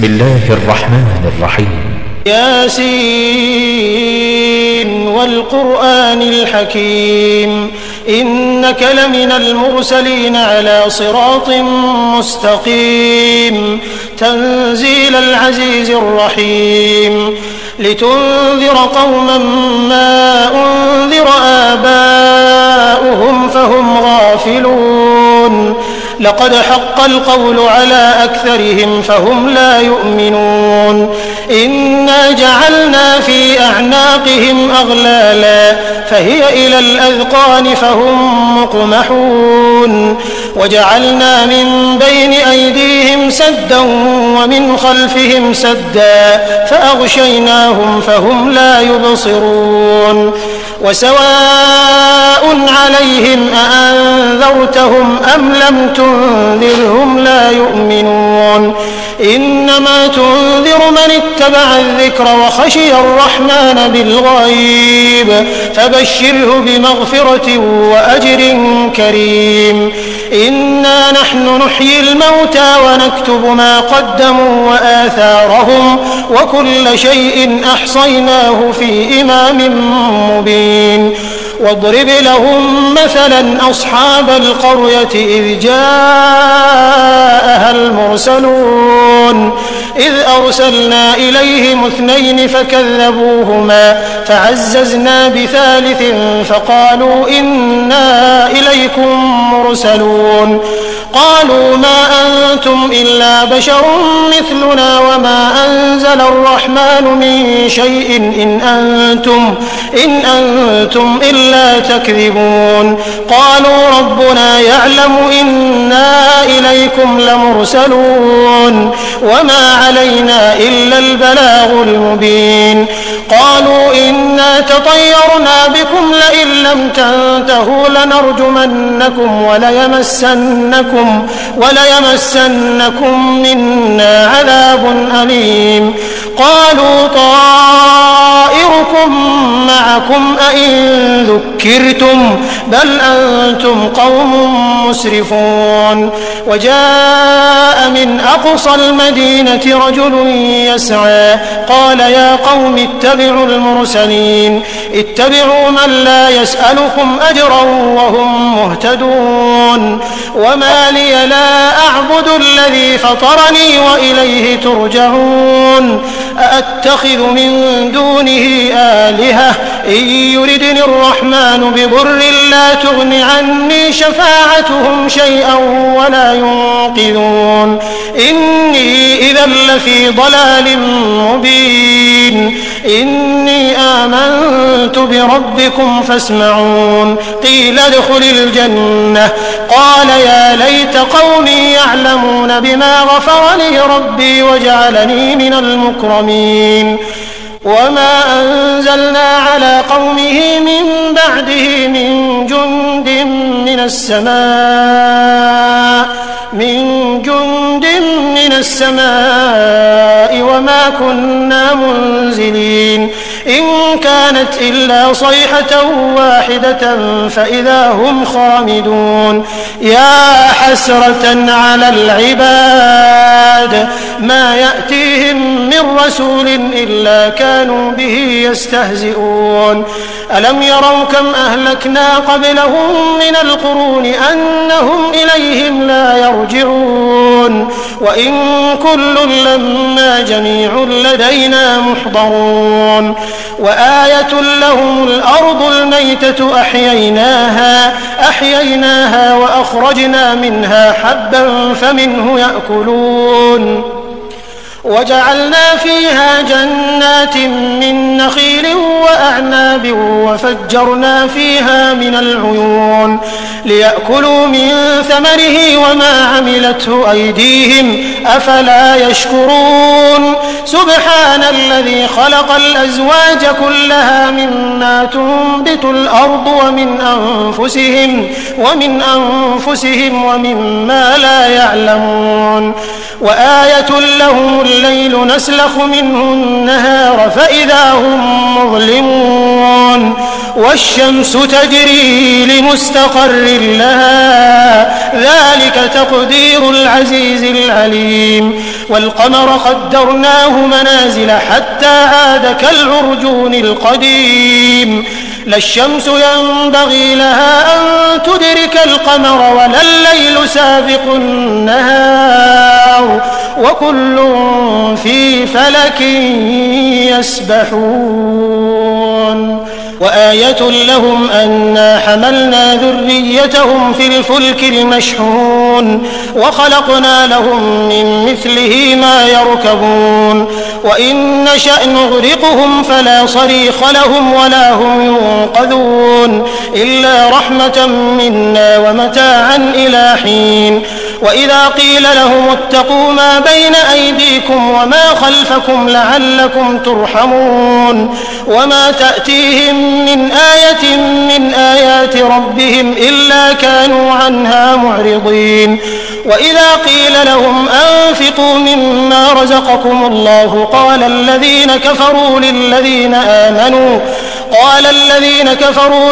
بسم الله الرحمن الرحيم ياسين والقرآن الحكيم إنك لمن المرسلين على صراط مستقيم تنزيل العزيز الرحيم لتنذر قوما ما أنذر آباؤهم فهم غافلون لقد حق القول على أكثرهم فهم لا يؤمنون إنا جعلنا في أعناقهم أغلالا فهي إلى الأذقان فهم مقمحون وجعلنا من بين أيديهم سدا ومن خلفهم سدا فأغشيناهم فهم لا يبصرون وسواء عليهم أأنذرتهم أم لم تنذرهم لا يؤمنون إنما تنذر من اتبع الذكر وخشي الرحمن بالغيب فبشره بمغفرة وأجر كريم إنا نحن نحيي الموتى ونكتب ما قدموا وآثارهم وكل شيء أحصيناه في إمام مبين واضرب لهم مثلا أصحاب القرية إذ جاءها المرسلون إذ أرسلنا إليهم 2 فكذبوهما فعززنا بثالث فقالوا إنا إليكم مرسلون قالوا ما أنتم إلا بشر مثلنا وما أنزل الرحمن من شيء إن أنتم إلا تكذبون قالوا ربنا يعلم إنا إليكم لمرسلون وما علينا إلا البلاغ المبين قالوا إنا تطيرنا بكم لئن لم تنتهوا لنرجمنكم وليمسنكم منا عذاب أليم قالوا طائركم معكم أئن ذكرتم بل أنتم قوم مسرفون وجاء من أقصى المدينة رجل يسعى قال يا قوم اتبعوا المرسلين اتبعوا من لا يسألكم أجرا وهم مهتدون وما لي لا أعبد الذي فطرني وإليه ترجعون أأتخذ من دونه آلهة إن يردني الرحمن بضر لا تغن عني شفاعتهم شيئا ولا ينقذون إني إذا لفي ضلال مبين إني آمنت بربكم فاسمعون قيل ادخل الجنة قال يا ليت قومي يعلمون بما غفر لي ربي وجعلني من المكرمين وما أنزلنا على قومه من بعده من جند من السماء وما كنا منزلين إن كانت إلا صيحة واحدة فإذا هم خامدون يا حسرة على العباد ما يأتيهم من رسول إلا كانوا به يستهزئون ألم يروا كم أهلكنا قبلهم من القرون أنهم إليهم لا يرجعون وإن كل لما جميع لدينا محضرون وآية لهم الأرض الميتة أحييناها وأخرجنا منها حبا فمنه يأكلون وجعلنا فيها جنات من نخيل وأعناب وفجرنا فيها من العيون ليأكلوا من ثمره وما عملته أيديهم أفلا يشكرون سبحان الذي خلق الأزواج كلها مما تنبت الأرض ومن أنفسهم ومما لا يعلمون وآية لهم الليل نسلخ منه النهار فإذا هم مظلمون والشمس تجري لمستقر لها ذلك تقدير العزيز العليم والقمر قدرناه منازل حتى عاد كالعرجون القديم لا الشمس ينبغي لها أن تدرك القمر ولا الليل سابق النهار وكل في فلك يسبحون وآية لهم أنا حملنا ذريتهم في الفلك المشحون وخلقنا لهم من مثله ما يركبون وإن نشأ نغرقهم فلا صريخ لهم ولا هم ينقذون إلا رحمة منا ومتاعا إلى حين وإذا قيل لهم اتقوا ما بين أيديكم وما خلفكم لعلكم ترحمون وما تأتيهم من آية من آيات ربهم إلا كانوا عنها معرضين وإذا قيل لهم أنفقوا مما رزقكم الله قال الذين كفروا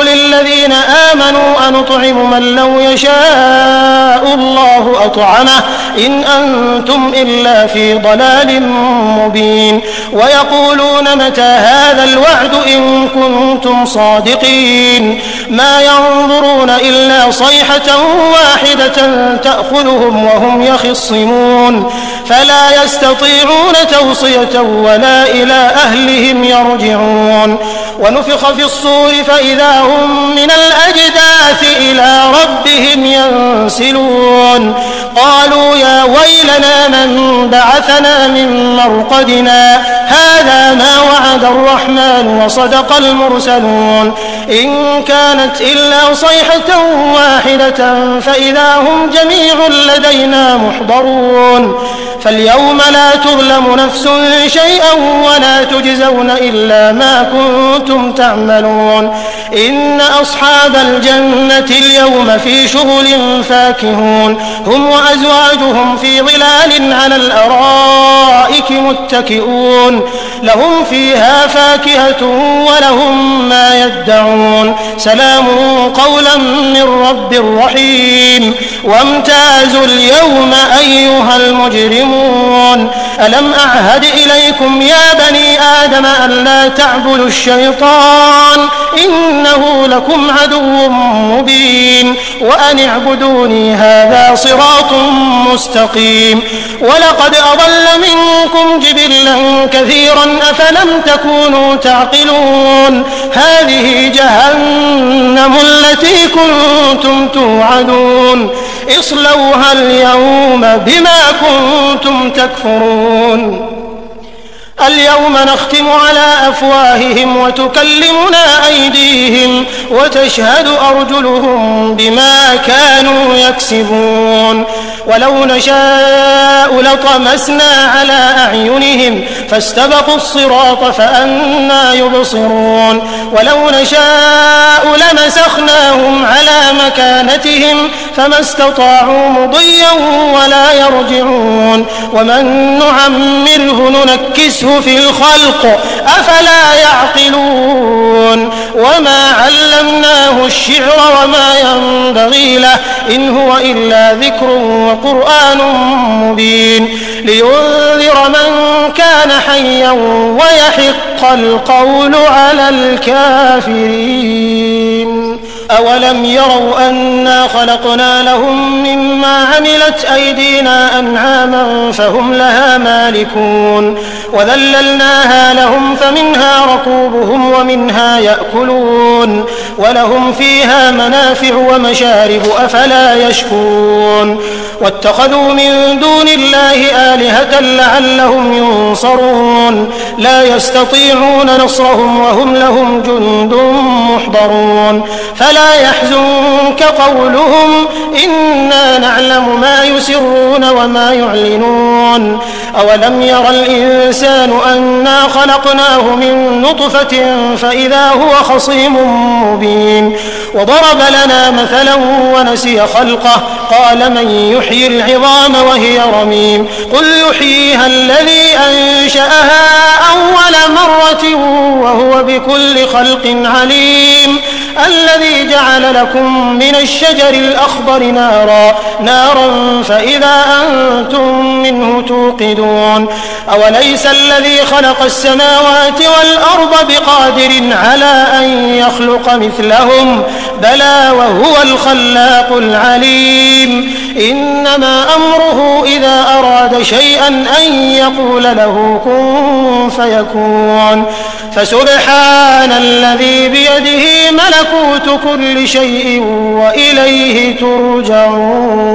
للذين آمنوا أنطعم من لو يشاء الله أطعمه إن أنتم إلا في ضلال مبين ويقولون متى هذا الوعد إن كنتم صادقين ما ينظرون إلا صيحة واحدة تأخذهم وهم يخصمون فلا يستطيعون توصية ولا إلى أهلهم يرجعون ونفخ في الصور فإذا هم من الأجداث إلى ربهم ينسلون قالوا يا ويلنا من بعثنا من مرقدنا هذا ما وعد الرحمن وصدق المرسلون إن كانت إلا صيحة واحدة فإذا هم جميع لدينا محضرون فاليوم لا تظلم نفس شيئا ولا تجزون إلا ما كنتم تعملون إن أصحاب الجنة اليوم في شغل فاكهون هم وأزواجهم في ظلال على الأرائك متكئون لهم فيها فاكهة ولهم ما يدعون سلام قولا من رب رحيم وامتازوا اليوم أيها المجرمون ألم أعهد إليكم يا بني آدم أن لا تعبدوا الشيطان إنه لكم عدو مبين وأن اعبدوني هذا صراط مستقيم ولقد أضل منكم جبلا كثيرا أفلم تكونوا تعقلون هذه جهنم التي كنتم توعدون اصلوها اليوم بما كنتم تكفرون اليوم نختم على أفواههم وتكلمنا أيديهم وتشهد أرجلهم بما كانوا يكسبون ولو نشاء لطمسنا على أعينهم فاستبقوا الصراط فأنى يبصرون ولو نشاء لمسخناهم على مكانتهم فما استطاعوا مضيا ولا يرجعون ومن نعمره ننكسه في الخلق أفلا يعقلون وما علمناه الشعر وما ينبغي له إن هو إلا ذكر وقرآن مبين لينذر من كان حيا ويحق القول على الكافرين أولم يروا أنا خلقنا لهم مما عملت أيدينا أنعاما فهم لها مالكون وذللناها لهم فمنها ركوبهم ومنها يأكلون ولهم فيها منافع ومشارب أفلا يشكرون واتخذوا من دون الله آلهة لعلهم ينصرون لا يستطيعون نصرهم وهم لهم جند محضرون فلا فلا يحزنك قولهم إنا نعلم ما يسرون وما يعلنون أولم ير الإنسان أنا خلقناه من نطفة فإذا هو خصيم مبين وضرب لنا مثلا ونسي خلقه قال من يحيي العظام وهي رميم قل يحييها الذي أنشأها أول مرة وهو بكل خلق عليم الذي جعل لكم من الشجر الأخضر نارا فإذا أنتم منه توقدون أوليس الذي خلق السماوات والأرض بقادر على أن يخلق مثلهم بلى وهو الخلاق العليم إنما أمره إذا أراد شيئا أن يقول له كن فيكون فسبحان الذي بيده ملكوت كل شيء وإليه ترجعون.